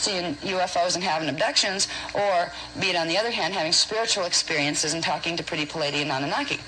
seeing UFOs and having abductions, or be it on the other hand, having spiritual experiences and talking to pretty Pleiadian Anunnaki.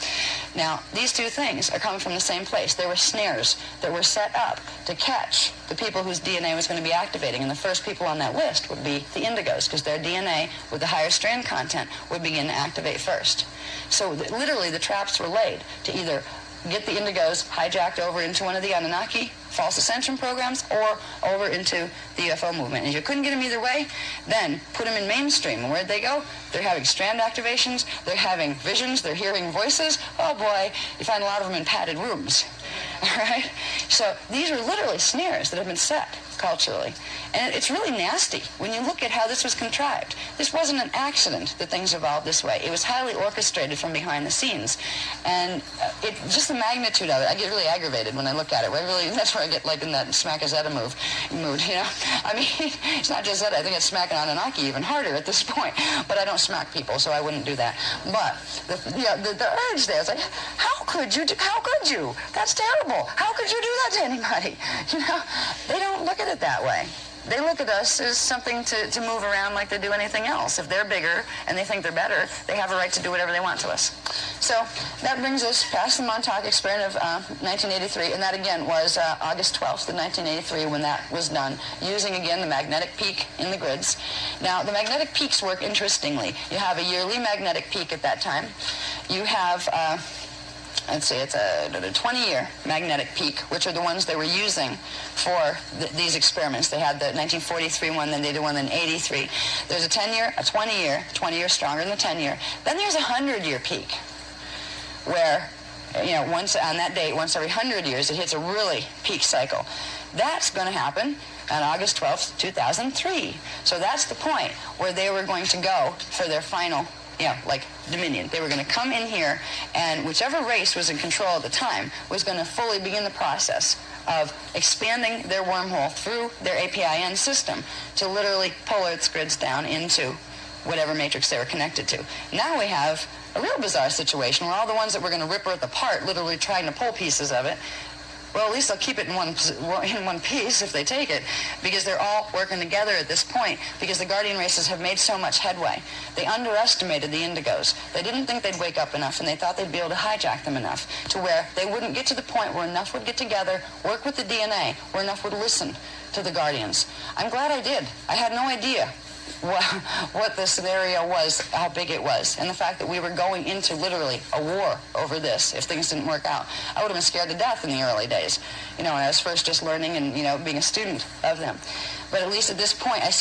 Now, these two things are coming from the same place. There were snares that were set up to catch the people whose DNA was going to be activating, and the first people on that list would be the indigos, because their DNA with the higher strand content would begin to activate first. So literally the traps were laid to either get the indigos hijacked over into one of the Anunnaki false ascension programs or over into the UFO movement. And if you couldn't get them either way, then put them in mainstream. And where'd they go? They're having strand activations, they're having visions, they're hearing voices. Oh boy, you find a lot of them in padded rooms. All right? So these are literally snares that have been set culturally. And it's really nasty when you look at how this was contrived. This wasn't an accident that things evolved this way. It was highly orchestrated from behind the scenes. And just the magnitude of it, I get really aggravated when I look at it. That's where I get like in that smack a Zeta mood, you know? I mean, it's not just Zeta. I think it's smacking Anunnaki even harder at this point. But I don't smack people, so I wouldn't do that. But the urge there, it's like, how could you? That's terrible. How could you do that to anybody? You know, they don't look at it that way. They look at us as something to move around like they do anything else. If they're bigger and they think they're better, they have a right to do whatever they want to us. So that brings us past the Montauk experiment of 1983, and that again was August 12th of 1983 when that was done, using again the magnetic peak in the grids. Now the magnetic peaks work interestingly. You have a yearly magnetic peak at that time. You have let's see, it's a 20-year magnetic peak, which are the ones they were using for these experiments. They had the 1943 one, then they did one in 83. There's a 10-year, a 20-year stronger than the 10-year. Then there's a 100-year peak, where, you know, once on that date, once every 100 years, it hits a really peak cycle. That's going to happen on August 12th, 2003. So that's the point where they were going to go for their final, like Dominion. They were going to come in here, and whichever race was in control at the time was going to fully begin the process of expanding their wormhole through their APIN system to literally pull Earth's grids down into whatever matrix they were connected to. Now we have a real bizarre situation where all the ones that were going to rip Earth apart, literally trying to pull pieces of it, well, at least they'll keep it in one piece if they take it, because they're all working together at this point, because the Guardian races have made so much headway. They underestimated the indigos. They didn't think they'd wake up enough, and they thought they'd be able to hijack them enough to where they wouldn't get to the point where enough would get together, work with the DNA, where enough would listen to the Guardians. I'm glad I did. I had no idea what the scenario was, how big it was, and the fact that we were going into literally a war over this if things didn't work out. I would have been scared to death in the early days, when I was first just learning and, being a student of them. But at least at this point, I see